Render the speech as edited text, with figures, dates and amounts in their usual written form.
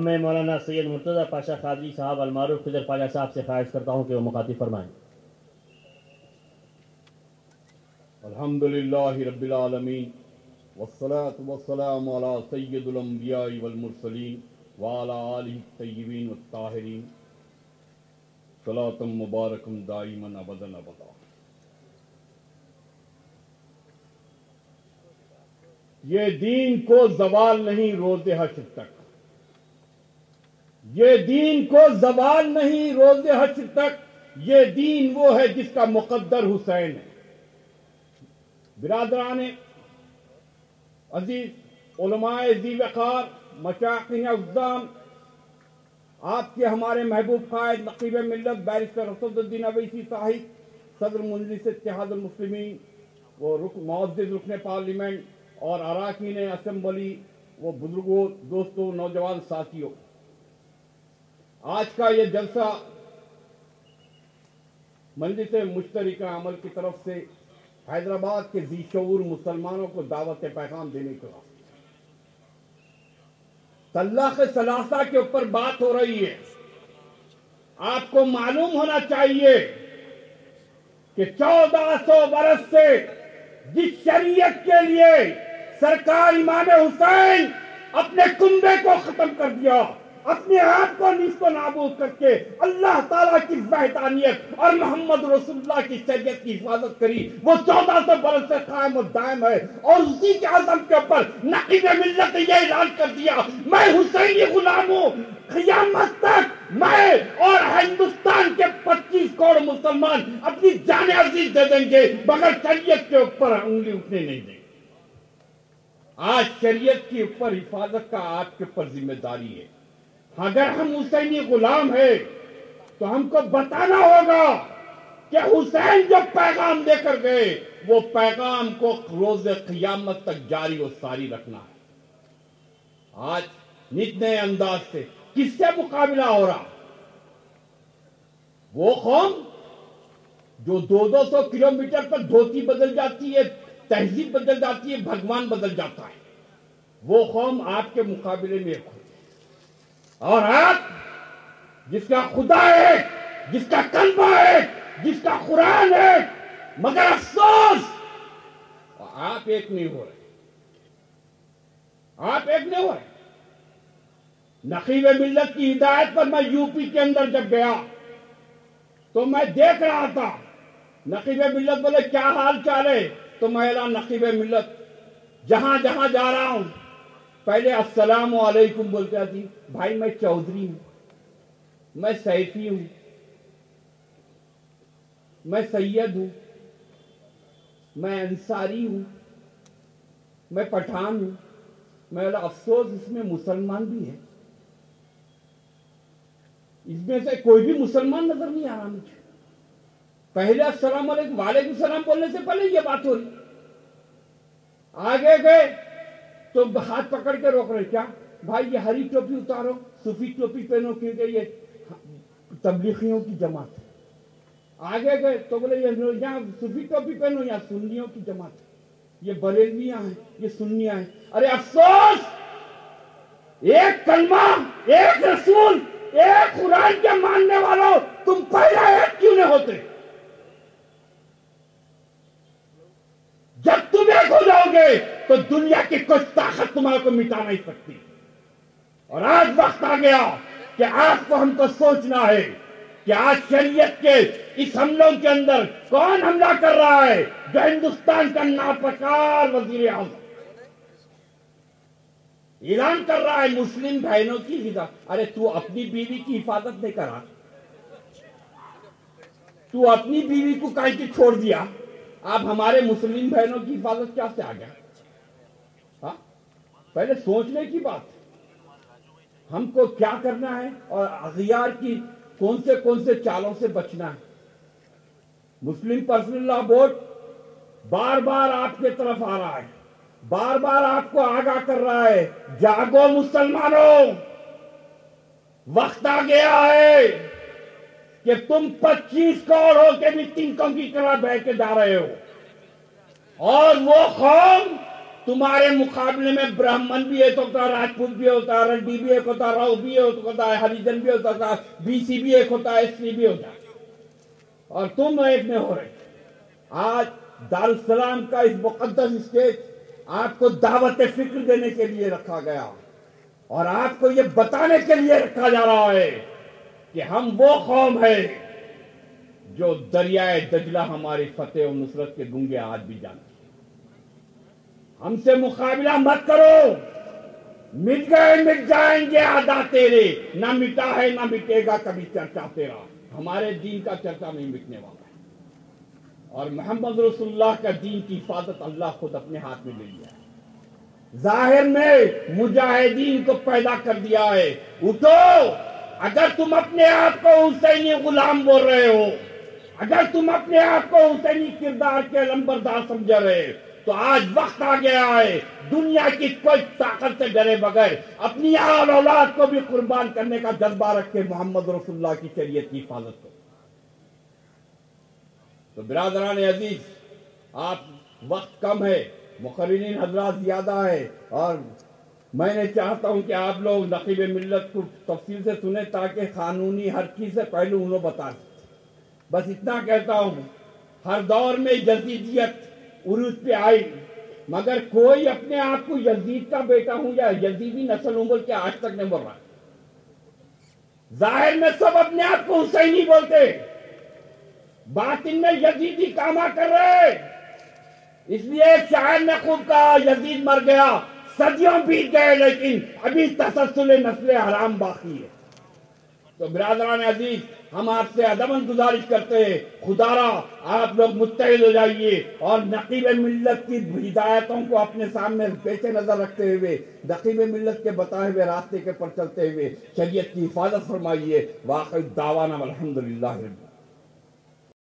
میں مولانا سید مرتضی پاشا قادری صاحب المعروف خضر پاشا صاحب سے خواہش کرتا ہوں کہ وہ مخاطب فرمائیں۔ الحمدللہ رب العالمین والصلاة والسلام علی سید الانبیاء والمرسلین وعلی آلہ الطیبین والطاہرین صلاۃ مبارکم دائما ابدا ابدا۔ یہ دین کو زوال نہیں روز حشر تک، یہ دین کو زوال نہیں روز حشر تک، یہ دین وہ ہے جس کا مقدر حسین ہے۔ برادران عزیز، علماء ذی وقار، مشائخ اعظام، آپ کے ہمارے محبوب قائد نقیب ملت بیرسٹر اسد الدین اویسی صاحب، صدر مجلس اتحاد المسلمین، وہ معزز رکن پارلیمنٹ اور اراکین اسمبلی، وہ بزرگوں، دوستوں، نوجوان ساتھیوں، آج کا یہ جلسہ مجلس مشترکہ عمل کی طرف سے حیدرآباد کے ذی شعور مسلمانوں کو دعوت پیغام دینے کا طلاق ثلاثہ کے اوپر بات ہو رہی ہے۔ آپ کو معلوم ہونا چاہیے کہ 1400 برس سے جس شریعت کے لیے سرکار امام حسین اپنے کنبے کو ختم کر دیا، اپنے آپ کو نیست و نابود کر کے اللہ تعالیٰ کی وحدانیت اور محمد رسول اللہ کی شریعت کی حفاظت کری، وہ 1400 برس سے قائم و دائم ہے۔ اور اسی کے عزم کے اوپر نقیب ملت نے یہ اعلان کر دیا، میں حسینی غلام ہوں، قیامت تک میں اور ہندوستان کے 25 کروڑ مسلمان اپنی جان عزیز دے دیں گے مگر شریعت کے اوپر انگلی اٹھنے نہیں دیں گے۔ آج شریعت کے اوپر حفاظت کا آپ کے اوپر ذمہ داری ہے۔ اگر ہم حسینی غلام ہیں تو ہم کو بتانا ہوگا کہ حسین جو پیغام دے کر گئے وہ پیغام کو روز قیامت تک جاری و ساری رکھنا ہے۔ آج نت نئے انداز سے کس سے مقابلہ ہو رہا؟ وہ قوم جو 200 کلومیٹر پر دھوتی بدل جاتی ہے، تہذیب بدل جاتی ہے، بھگوان بدل جاتا ہے، وہ قوم آپ کے مقابلے میں ایک، اور آپ جس کا خدا ہے، جس کا کلمہ ہے، جس کا قرآن ہے، مگر افسوس آپ ایک نہیں ہو رہے، آپ ایک نہیں ہو رہے۔ نقیب ملت کی ہدایت پر میں یو پی کے اندر جب گیا تو میں دیکھ رہا تھا، نقیب ملت بولے کیا حال چال ہے، تو میں اعلان نقیب ملت جہاں جہاں جا رہا ہوں پہلے السلام علیکم بولتے تھی، بھائی میں چودھری ہوں، میں سیفی ہوں، میں سید ہوں، میں انصاری ہوں، میں پٹھان ہوں۔ میں افسوس اس میں مسلمان بھی ہے، اس میں سے کوئی بھی مسلمان نظر نہیں آ رہا مجھے۔ پہلے السلام علیکم وعلیکم السلام بولنے سے پہلے یہ بات ہو رہی، آگے گئے تو ہاتھ پکڑ کے روک رہے، کیا بھائی یہ ہری ٹوپی اتارو، صوفی ٹوپی پہنو کیونکہ یہ تبلیغیوں کی جماعت ہے۔ آگے گئے تو بولے یہاں صوفی ٹوپی پہنو، یہاں سنیوں کی جماعت ہے، یہ بریلویاں ہیں، یہ سنیاں ہیں۔ ارے افسوس، ایک کلمہ، ایک رسول، ایک قرآن کے ماننے والوں، تم پہلا ایک کیوں نہیں ہوتے؟ جب تم ایک ہو جاؤ گے تو دنیا کی کوئی طاقت تمہارے کو مٹا نہیں سکتی۔ اور آج وقت آ گیا کہ آپ کو ہم کو سوچنا ہے کہ آج شریعت کے اس حملوں کے اندر کون حملہ کر رہا ہے؟ جو ہندوستان کا ناپکار وزیر اعظم اعلان کر رہا ہے مسلم بہنوں کی حفاظت۔ ارے تو اپنی بیوی کی حفاظت نہیں کرا، تو اپنی بیوی کو کہیں کی چھوڑ دیا، آپ ہمارے مسلم بہنوں کی حفاظت کیا سے آ گیا؟ ہاں، پہلے سوچنے کی بات ہے، ہم کو کیا کرنا ہے اور اغیار کی کون سے چالوں سے بچنا ہے۔ مسلم پرسنل لا بورڈ بار بار آپ کے طرف آ رہا ہے، بار بار آپ کو آگاہ کر رہا ہے، جاگو مسلمانوں، وقت آ گیا ہے کہ تم 25 کروڑ ہو کے بھی تنکوں کی طرح بہ کے جا رہے ہو، اور وہ قوم تمہارے مقابلے میں برہمن بھی ایک ہوتا ہے، راجپوت بھی ہوتا ہے، رڈی بھی ایک ہوتا ہے، راؤ بھی ایک ہوتا ہے، ہریجن بھی ہوتا ہے، بی سی بھی ایک ہوتا ہے، ایس سی بھی ہوتا ہے، اور تم ایک میں ہو رہے۔ آج دارالسلام کا اس مقدس اسٹیج آپ کو دعوت فکر دینے کے لیے رکھا گیا، اور آپ کو یہ بتانے کے لیے رکھا جا رہا ہے کہ ہم وہ قوم ہے جو دریائے دجلہ ہماری فتح و نصرت کے گنگے آج بھی جانتے ہیں۔ ہم سے مقابلہ مت کرو، مٹ گئے مٹ جائیں گے عہدہ تیرے، نہ مٹا ہے نہ مٹے گا کبھی چرچا تیرا۔ ہمارے دین کا چرچا نہیں مٹنے والا ہے، اور محمد رسول اللہ کا دین کی حفاظت اللہ خود اپنے ہاتھ میں لے لیا ہے۔ ظاہر میں مجاہدین کو پیدا کر دیا ہے۔ اٹھو، اگر تم اپنے آپ کو حسینی غلام بول رہے ہو، اگر تم اپنے آپ کو حسینی کردار کے لمبردار سمجھ رہے، تو آج وقت آ گیا ہے دنیا کی کوئی طاقت سے ڈرے بغیر اپنی آل اولاد کو بھی قربان کرنے کا جذبہ رکھ کے محمد رسول اللہ کی شریعت کی حفاظت کرو۔ تو برادران عزیز، آپ وقت کم ہے، مقررین حضرات زیادہ ہے، اور میں نے چاہتا ہوں کہ آپ لوگ نقیب ملت کو تفصیل سے سنیں تاکہ قانونی ہر چیز سے پہلو انہوں بتا سکتے۔ بس اتنا کہتا ہوں، ہر دور میں یزیدیت عروج پہ آئی، مگر کوئی اپنے آپ کو یزید کا بیٹا ہوں یا یزیدی نسل ہوں بول کے آج تک نہیں بول رہا۔ ظاہر میں سب اپنے آپ کو حسینی بولتے، باطن میں یزیدی کاما کر رہے۔ اس لیے ایک شاعر نے خوب کہا، یزید مر گیا، صدیوں بیت گئے، لیکن ابھی تسلسل نسل حرام باقی ہے۔ تو برادران عزیز، ہم آپ سے ادباً گزارش کرتے ہیں، خدا را آپ لوگ متحد ہو جائیے، اور نقیب ملت کی ہدایتوں کو اپنے سامنے پیش نظر رکھتے ہوئے، نقیب ملت کے بتائے ہوئے راستے کے پر چلتے ہوئے شریعت کی حفاظت فرمائیے۔ واخر دعوانا الحمدللہ۔